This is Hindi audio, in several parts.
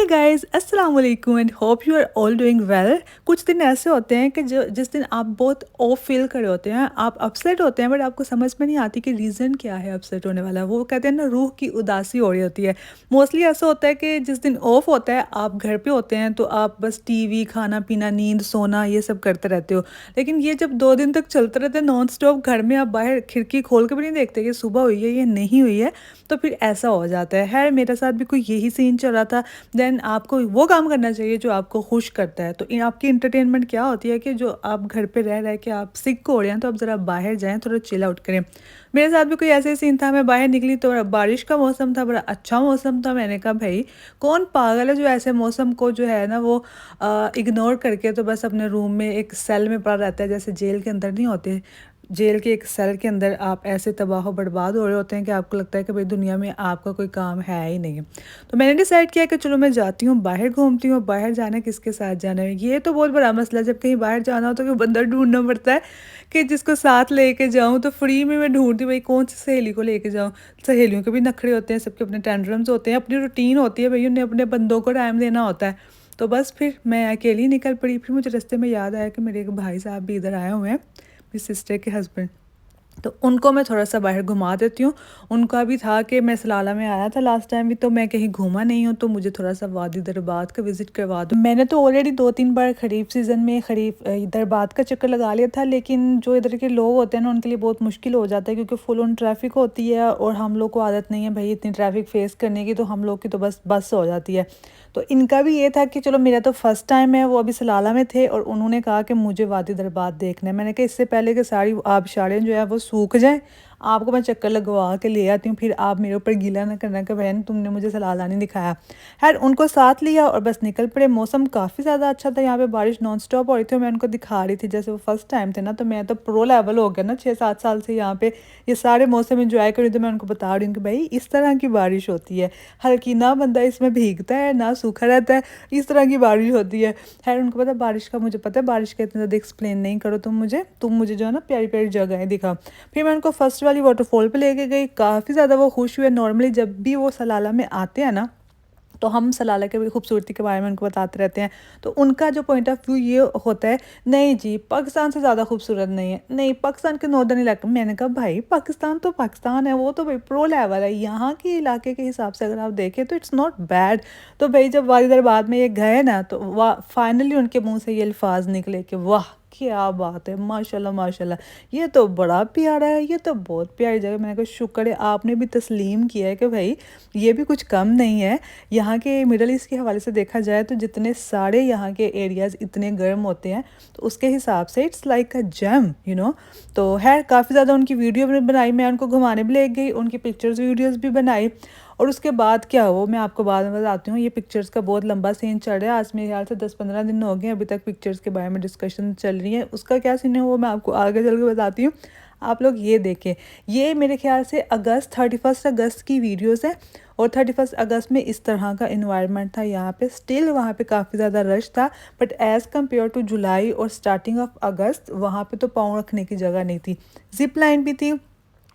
गाइस, अस्सलाम वालेकुम and hope you are all doing well. कुछ दिन ऐसे होते हैं कि जो जिस दिन आप बहुत ऑफ फील कर रहे होते हैं, आप अपसेट होते हैं, बट आपको समझ में नहीं आती कि रीज़न क्या है अपसेट होने वाला। वो कहते हैं ना, रूह की उदासी हो रही होती है। मोस्टली ऐसा होता है कि जिस दिन ऑफ होता है, आप घर पे होते हैं तो आप बस टीवी, खाना पीना, नींद, सोना ये सब करते रहते हो। लेकिन ये जब 2 दिन तक चलते रहते हैं नॉन स्टॉप, घर में आप बाहर खिड़की खोल के भी नहीं देखते कि सुबह हुई है या नहीं हुई है, तो फिर ऐसा हो जाता है। खैर, मेरे साथ भी कोई यही सीन चल रहा था। देन आपको वो काम करना चाहिए जो आपको खुश करता है। तो आपकी इंटरटेनमेंट क्या होती है कि जो आप घर पे रह रहे के आप सिक हो रहे हैं, तो आप ज़रा बाहर जाएं, थोड़ा चिल आउट करें। मेरे साथ भी कोई ऐसे सीन था। मैं बाहर निकली तो बारिश का मौसम था, बड़ा अच्छा मौसम था। मैंने कहा भाई, कौन पागल है जो ऐसे मौसम को जो है ना वो इग्नोर करके तो बस अपने रूम में एक सेल में पड़ा रहता है, जैसे जेल के अंदर नहीं होते। जेल के एक सेल के अंदर आप ऐसे तबाह बर्बाद हो रहे होते हैं कि आपको लगता है कि भाई दुनिया में आपका कोई काम है ही नहीं। तो मैंने डिसाइड किया कि चलो मैं जाती हूँ, बाहर घूमती हूँ। बाहर जाना, किसके साथ जाना है, ये तो बहुत बड़ा मसला है। जब कहीं बाहर जाना हो तो कोई बंदा ढूंढना पड़ता है कि जिसको साथ लेके जाऊँ। तो फ्री में मैं ढूंढती हूँ भाई कौन सी सहेली को लेके जाऊँ। सहेलियों के भी नखरे होते हैं, सबके अपने टेंडरम्स होते हैं, अपनी रूटीन होती है भाई, उन्हें अपने बंदों को टाइम देना होता है। तो बस फिर मैं अकेली निकल पड़ी। फिर मुझे रास्ते में याद आया कि मेरे एक भाई साहब भी इधर आए हुए हैं, मेरी सिस्टर के हस्बैंड। तो उनको मैं थोड़ा-सा बाहर घुमा देती हूँ। उनका भी था कि मैं सलाला में आया था लास्ट टाइम भी, तो मैं कहीं घूमा नहीं हूँ, तो मुझे थोड़ा-सा वादी दरबात का विज़िट करवा दो। मैंने तो ऑलरेडी 2-3 बार खरीफ सीज़न में दरबात का चक्कर लगा लिया था, लेकिन जो इधर के लोग होते हैं ना, उनके लिए बहुत मुश्किल हो जाता है क्योंकि फुल ऑन ट्रैफ़िक होती है और हम लोग को आदत नहीं है भई इतनी ट्रैफ़िक फ़ेस करने की, तो हम लोग की तो बस बस हो जाती है। तो इनका भी ये था कि चलो मेरा तो फर्स्ट टाइम है, वो अभी सलाला में थे और उन्होंने कहा कि मुझे वादी दरबार देखना है। मैंने कहा इससे पहले कि सारी आबशारें जो है वो सूख जाएँ, आपको मैं चक्कर लगवा के ले आती हूँ, फिर आप मेरे ऊपर गीला ना करना कि बहन तुमने मुझे सलाला नहीं दिखाया। खैर, उनको साथ लिया और बस निकल पड़े। मौसम काफ़ी ज़्यादा अच्छा था, यहाँ पे बारिश नॉन स्टॉप हो रही थी और मैं उनको दिखा रही थी। जैसे वो फर्स्ट टाइम थे ना, तो मैं तो प्रो लेवल हो गया ना, 6-7 साल से यहाँ पे ये सारे मौसम एंजॉय कर रही थी। तो मैं उनको बता रही हूँ कि भाई इस तरह की बारिश होती है, हल्की, ना बंदा इसमें भीगता है ना सूखा रहता है, इस तरह की बारिश होती है। खैर, उनको पता बारिश का, मुझे पता है बारिश का इतना ज़्यादा एक्सप्लेन नहीं करो तुम मुझे जो है ना प्यारी प्यारी जगहें दिखा। फिर मैं उनको फर्स्ट वाली वाटरफॉल पे लेके गई। काफ़ी ज़्यादा वो खुश हुए। नॉर्मली जब भी वो सलाला में आते हैं ना, तो हम सलाला की भी खूबसूरती के बारे में उनको बताते रहते हैं। तो उनका जो पॉइंट ऑफ व्यू ये होता है, नहीं जी पाकिस्तान से ज़्यादा खूबसूरत नहीं है, नहीं पाकिस्तान के नॉर्दर्न इलाके। मैंने कहा भाई पाकिस्तान तो पाकिस्तान है, वो तो भाई प्रो लेवल है। यहाँ के इलाके के हिसाब से अगर आप देखें तो इट्स नॉट बैड। तो भाई जब वादी दरबार में ये गए ना, तो वाह, फाइनली उनके मुंह से ये अल्फाज निकले कि वाह क्या बात है, माशाल्लाह माशाल्लाह, ये तो बड़ा प्यारा है, ये तो बहुत प्यारी जगह। मैंने कहा शुक्र है आपने भी तस्लीम किया है कि भाई ये भी कुछ कम नहीं है। यहाँ के मिडल ईस्ट के हवाले से देखा जाए तो जितने सारे यहाँ के एरियाज़ इतने गर्म होते हैं, तो उसके हिसाब से it's like a gem you know. तो है काफ़ी ज़्यादा उनकी वीडियो भी बनाई, मैं उनको घुमाने भी ले गई, उनकी पिक्चर्स वीडियोस भी बनाई। और उसके बाद क्या हो मैं आपको बाद में बताती हूँ। ये पिक्चर्स का बहुत लंबा सीन चल रहा है, आज मेरे ख्याल से 10-15 दिन हो गए अभी तक पिक्चर्स के बारे में डिस्कशन चल रही है। उसका क्या सीन है वो मैं आपको आगे चल के बताती हूँ। आप लोग ये देखें, ये मेरे ख्याल से 31 अगस्त की वीडियोस है और 31 अगस्त में इस तरह का इन्वायरमेंट था यहाँ पे। स्टिल वहाँ पे काफ़ी ज़्यादा रश था, बट एज़ कम्पेयर टू जुलाई और स्टार्टिंग ऑफ अगस्त वहाँ पे तो पाँव रखने की जगह नहीं थी। जिप लाइन भी थी,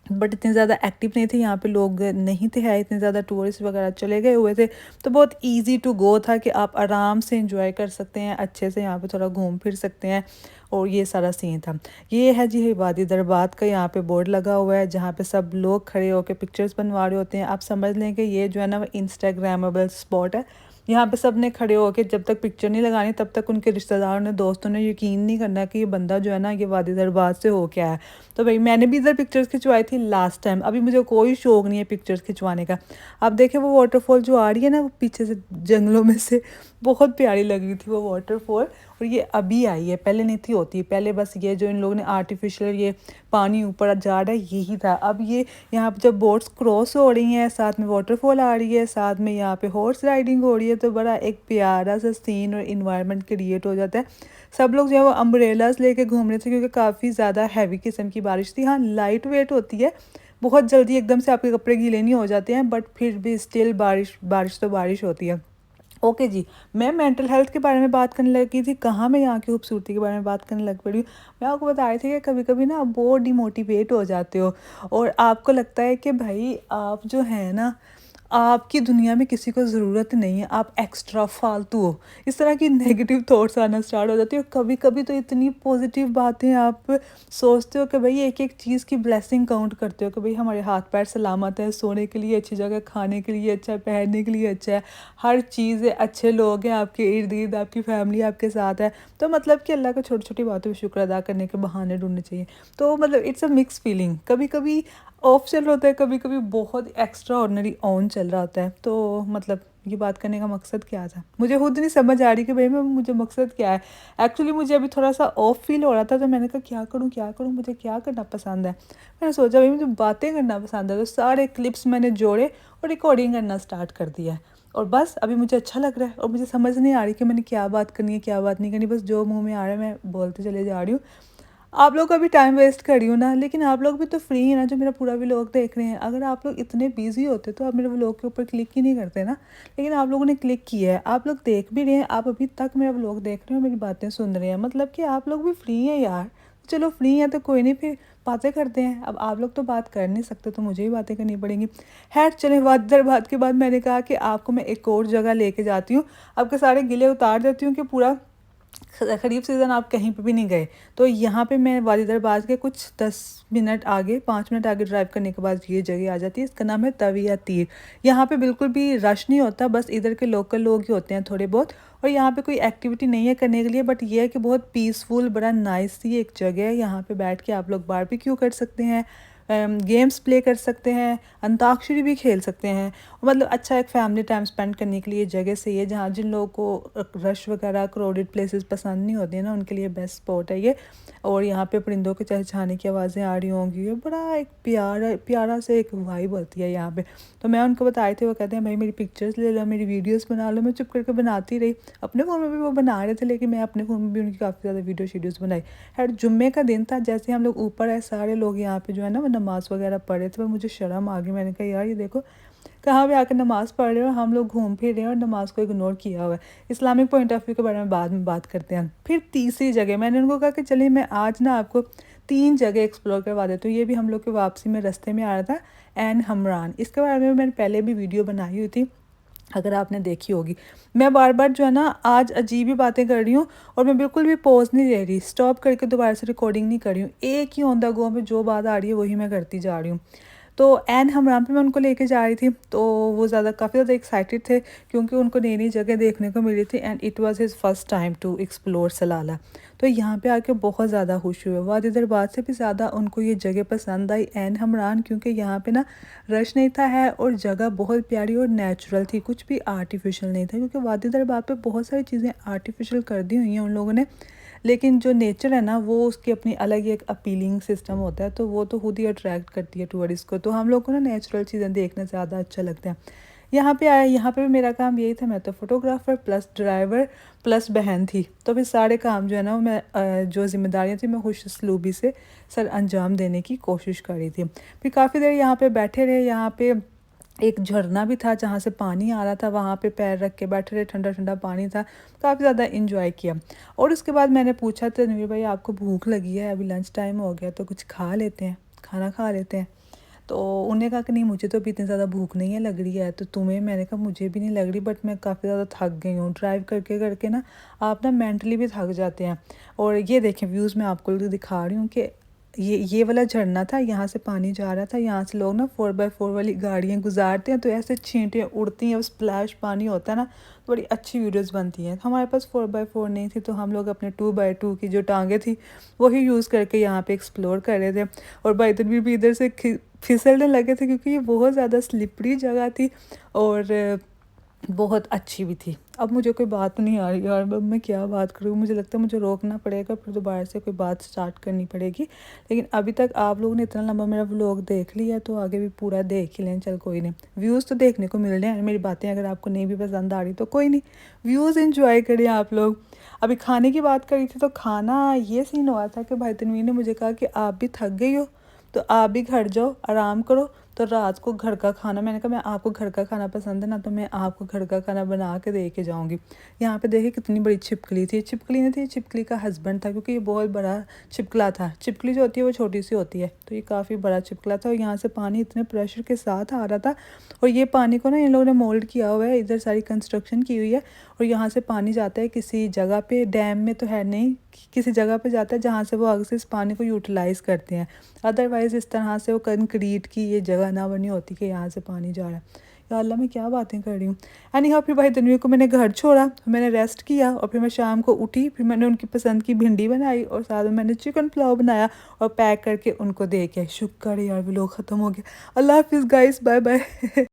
बट इतने ज़्यादा एक्टिव नहीं थे यहाँ पे, लोग नहीं थे, है इतने ज़्यादा टूरिस्ट वगैरह चले गए हुए थे। तो बहुत इजी टू गो था कि आप आराम से एंजॉय कर सकते हैं, अच्छे से यहाँ पे थोड़ा घूम फिर सकते हैं। और ये सारा सीन था। ये है जी वादी दरबात का, यहाँ पे बोर्ड लगा हुआ है जहाँ पे सब लोग खड़े होकर पिक्चर्स बनवा रहे होते हैं। आप समझ लें कि ये जो है ना वो इंस्टाग्रामेबल स्पॉट है। यहाँ पे सब ने खड़े होकर जब तक पिक्चर नहीं लगानी तब तक उनके रिश्तेदारों ने, दोस्तों ने यकीन नहीं करना कि ये बंदा जो है ना ये वादी दरबार से हो के आया। तो भाई मैंने भी इधर पिक्चर्स खिंचवाई थी लास्ट टाइम, अभी मुझे कोई शौक नहीं है पिक्चर्स खिंचवाने का। अब देखें वो वाटरफॉल जो आ रही है ना वो पीछे से जंगलों में से, बहुत प्यारी लग रही थी वो वाटरफॉल। और ये अभी आई है, पहले नहीं थी होती। पहले बस ये जो इन लोगों ने आर्टिफिशियल ये पानी ऊपर जा रहा है यही था। अब ये यहाँ पे जब बोट्स क्रॉस हो रही हैं, साथ में वाटरफॉल आ रही है, साथ में यहाँ पे हॉर्स राइडिंग हो रही है, तो बड़ा एक प्यारा सा सीन और इन्वायरमेंट क्रिएट हो जाता है। सब लोग जो है वो अम्ब्रेलास लेके घूम रहे थे क्योंकि काफ़ी ज़्यादा हैवी किस्म की बारिश थी। हाँ, लाइट वेट होती है, बहुत जल्दी एकदम से आपके कपड़े गीले नहीं हो जाते हैं, बट फिर भी स्टिल बारिश बारिश तो बारिश होती है। ओके जी, मैं मेंटल हेल्थ के बारे में बात करने लगी थी, कहाँ मैं यहाँ की खूबसूरती के बारे में बात करने लग पड़ी हूँ। मैं आपको बता रही थी कि कभी कभी ना आप बहुत डिमोटिवेट हो जाते हो और आपको लगता है कि भाई आप जो है ना आपकी दुनिया में किसी को ज़रूरत नहीं है, आप एक्स्ट्रा फालतू हो। इस तरह की नेगेटिव थॉट्स आना स्टार्ट हो जाती है और कभी-कभी तो इतनी पॉज़िटिव बातें आप सोचते हो कि भई एक-एक चीज़ की ब्लेसिंग काउंट करते हो कि भई हमारे हाथ-पैर सलामत हैं, सोने के लिए अच्छी जगह, खाने के लिए अच्छा है, पहनने के लिए अच्छा है, हर चीज़ है, अच्छे लोग हैं आपके इर्द-गिर्द, आपकी फैमिली आपके साथ है। तो मतलब कि अल्लाह का छोटी-छोटी बातों पे शुक्र अदा करने के बहाने ढूँढने चाहिए। तो मतलब इट्स अ मिक्स फीलिंग, कभी-कभी ऑफ चल रहा होता है, कभी-कभी बहुत एक्स्ट्रा ऑर्डिनरी ऑन चल रहा होता है। तो मतलब ये बात करने का मकसद क्या था? मुझे खुद नहीं समझ आ रही कि भई मैं मुझे मकसद क्या है? एक्चुअली मुझे अभी थोड़ा-सा ऑफ फ़ील हो रहा था, तो मैंने कहा क्या करूँ, क्या करूँ? मुझे क्या करना पसंद है? मैंने सोचा भई मुझे बातें करना पसंद है, तो सारे क्लिप्स मैंने जोड़े और रिकॉर्डिंग करना स्टार्ट कर दिया है। और बस अभी मुझे अच्छा लग रहा है और मुझे समझ नहीं आ रही कि मैंने क्या बात करनी है, क्या बात नहीं करनी। बस जो मुँह में आ रहा है मैं बोलते चले जा रही हूँ। आप लोग का भी टाइम वेस्ट कर रही हूँ ना, लेकिन आप लोग भी तो फ्री हैं ना जो मेरा पूरा व्लॉग देख रहे हैं। अगर आप लोग इतने बिज़ी होते तो आप मेरे व्लॉग के ऊपर क्लिक ही नहीं करते ना। लेकिन आप लोगों ने क्लिक किया है, आप लोग देख भी रहे हैं, आप अभी तक मेरा व्लॉग देख रहे हो, मेरी बातें सुन रहे हैं। मतलब कि आप लोग भी फ्री हैं यार। चलो फ्री हैं तो कोई नहीं, फिर बातें करते हैं। अब आप लोग तो बात कर नहीं सकते तो मुझे ही बातें करनी पड़ेंगी। खैर चलें, बात दर बात के बाद मैंने कहा कि आपको मैं एक और जगह लेके जाती हूँ। आपके सारे गिले उतार देती हूँ कि पूरा खरीफ सीज़न आप कहीं पे भी नहीं गए। तो यहाँ पे मैं वादी दरबार के कुछ 10 मिनट आगे, 5 मिनट आगे ड्राइव करने के बाद ये जगह आ जाती है। इसका नाम है तवी तीर। यहाँ पे बिल्कुल भी रश नहीं होता, बस इधर के लोकल लोग ही होते हैं थोड़े बहुत। और यहाँ पे कोई एक्टिविटी नहीं है करने के लिए, बट ये है कि बहुत पीसफुल, बड़ा नाइस सी एक जगह है। यहाँ पे बैठ के आप लोग बारबेक्यू कर सकते हैं, गेम्स प्ले कर सकते हैं, अंताक्षरी भी खेल सकते हैं। मतलब अच्छा एक फैमिली टाइम स्पेंड करने के लिए जगह सही है, जहाँ जिन लोगों को रश वगैरह क्राउडेड प्लेसेस पसंद नहीं होती है ना, उनके लिए बेस्ट स्पॉट है ये। और यहाँ पे परिंदों के चहचहाने की आवाज़ें आ रही होंगी, ये बड़ा एक प्यारा प्यारा से एक वाइब होती है यहाँ पे। तो मैं उनको बताए थे, वो कहते हैं भाई मेरी पिक्चर्स ले लो, मेरी वीडियोस बना लो। मैं चुप करके बनाती रही। अपने फ़ोन में भी वो बना रहे थे, लेकिन मैं अपने फ़ोन में भी उनकी काफ़ी ज़्यादा वीडियो शीडियोस बनाई। खैर जुम्मे का दिन था, जैसे हम लोग ऊपर आए सारे लोग यहाँ पे जो है ना वो नमाज़ वगैरह पढ़ रहे थे। पर मुझे शर्म आ गई, मैंने कहा यार ये देखो कहाँ पे आकर नमाज़ पढ़ रहे हो, हम लोग घूम फिर रहे हैं और नमाज को इग्नोर किया हुआ है। इस्लामिक पॉइंट ऑफ व्यू के बारे में बाद में बात करते हैं। फिर तीसरी जगह मैंने उनको कहा कि चलिए मैं आज ना आपको 3 जगह एक्सप्लोर करवा देती हूँ। ये भी हम लोग के वापसी में रास्ते में आ रहा था, एन हमरान। इसके बारे में मैंने पहले भी वीडियो बनाई हुई थी, अगर आपने देखी होगी। मैं बार-बार जो है ना आज अजीब ही बातें कर रही हूँ और मैं बिल्कुल भी पॉज़ नहीं ले रही, स्टॉप करके दोबारा से रिकॉर्डिंग नहीं कर रही हूँ। एक ही ऑन द गो में जो बात आ रही है वही मैं करती जा रही हूँ। तो एन हमरान पे मैं उनको लेके जा रही थी, तो वो काफ़ी ज़्यादा एक्साइटेड थे क्योंकि उनको नई-नई जगह देखने को मिली थी and it was his first time to explore Salalah. तो यहाँ पे आके बहुत ज़्यादा खुश हुए। वादी दरबार से भी ज़्यादा उनको ये जगह पसंद आई एन हमरान, क्योंकि यहाँ पे ना रश नहीं था है और जगह बहुत प्यारी और नेचुरल थी, कुछ भी आर्टिफिशियल नहीं था। क्योंकि वादी दरबार पे बहुत सारी चीज़ें आर्टिफिशियल कर दी हुई हैं उन लोगों ने, लेकिन जो नेचर है ना वो उसकी अपनी अलग ही एक अपीलिंग सिस्टम होता है, तो वो तो खुद ही अट्रैक्ट करती है टूरिस्ट को। तो हम लोग को ना नेचुरल चीज़ें देखना ज़्यादा अच्छा लगता है। यहाँ पे आया, यहाँ पे भी मेरा काम यही था, मैं तो फोटोग्राफ़र प्लस ड्राइवर प्लस बहन थी। तो फिर सारे काम जो है ना वो मैं जो ज़िम्मेदारियाँ थी मैं खुशउस्लूबी से सर अंजाम देने की कोशिश कर रही थी। फिर काफ़ी देर यहाँ पे बैठे रहे। यहाँ पे एक झरना भी था जहाँ से पानी आ रहा था, वहाँ पे पैर रख के बैठे रहे, ठंडा-ठंडा पानी था, काफ़ी ज़्यादा एन्जॉय किया। और उसके बाद मैंने पूछा तनवीर भाई आपको भूख लगी है, अभी लंच टाइम हो गया तो कुछ खा लेते हैं, खाना खा लेते हैं। तो उन्होंने कहा कि नहीं मुझे तो अभी इतनी ज़्यादा भूख नहीं है लग रही है, तो तुम्हें? मैंने कहा मुझे भी नहीं लग रही, बट मैं काफ़ी ज़्यादा थक गई हूँ ड्राइव करके करके ना, आप ना मेंटली भी थक जाते हैं। और ये देखें व्यूज़ मैं आपको दिखा रही हूँ कि ये वाला झरना था, यहाँ से पानी जा रहा था, यहाँ से लोग ना 4x4 वाली गाड़ियाँ गुजारते हैं तो ऐसे छींटियाँ उड़ती हैं, स्प्लैश पानी होता है ना, तो बड़ी अच्छी वीडियोस बनती हैं। हमारे पास 4x4 नहीं थी, तो हम लोग अपने 2x2 की जो टांगें थी वही यूज़ करके यहाँ पे एक्सप्लोर कर रहे थे। और भाई तनवीर भी इधर से फिसलने लगे थे क्योंकि ये बहुत ज़्यादा स्लिपरी जगह थी और बहुत अच्छी भी थी। अब मुझे कोई बात नहीं आ रही यार, अब मैं क्या बात करूँ? मुझे लगता है मुझे रोकना पड़ेगा, फिर दोबारा से कोई बात स्टार्ट करनी पड़ेगी। लेकिन अभी तक आप लोगों ने इतना लंबा मेरा व्लॉग देख लिया, तो आगे भी पूरा देख ही लें। चल कोई नहीं, व्यूज़ तो देखने को मिल रहे हैं। मेरी बातें अगर आपको नहीं भी पसंद आ रही तो कोई नहीं, व्यूज़ एन्जॉय करें आप लोग। अभी खाने की बात करी थी, तो खाना ये सीन हुआ था कि भाई तनवीर ने मुझे कहा कि आप भी थक गई हो, तो आप भी घर जाओ, आराम करो, तो रात को घर का खाना, मैंने कहा मैं आपको घर का खाना पसंद है ना, तो मैं आपको घर का खाना बना के दे के जाऊँगी। यहाँ पे देखिए कितनी बड़ी छिपकली थी, छिपकली नहीं थी, छिपकली का हस्बैंड था, क्योंकि ये बहुत बड़ा छिपकला था। छिपकली जो होती है वो छोटी सी होती है, तो ये काफ़ी बड़ा छिपकला था और यहाँ से पानी इतने प्रेशर के साथ आ रहा था। और ये पानी को ना इन लोगों ने मोल्ड किया हुआ है, इधर सारी कंस्ट्रक्शन की हुई है और यहाँ से पानी जाता है किसी जगह पे, डैम में तो है नहीं, किसी जगह पे जाता है जहाँ से वो आगे से इस पानी को यूटिलाइज़ करते हैं। अदरवाइज़ इस तरह से वो कंक्रीट की ये जगह ना बनी होती कि यहाँ से पानी जा रहा है। या अल्लाह मैं क्या बातें कर रही हूँ। एनी हाउ फिर भाई तनवीर को मैंने घर छोड़ा, मैंने रेस्ट किया और फिर मैं शाम को उठी, फिर मैंने उनकी पसंद की भिंडी बनाई और साथ में मैंने चिकन पुलाव बनाया और पैक करके उनको दे के, शुक्र है यार व्लॉग ख़त्म हो गया। अल्लाह हाफ़िज़ गाइस, बाय बाय।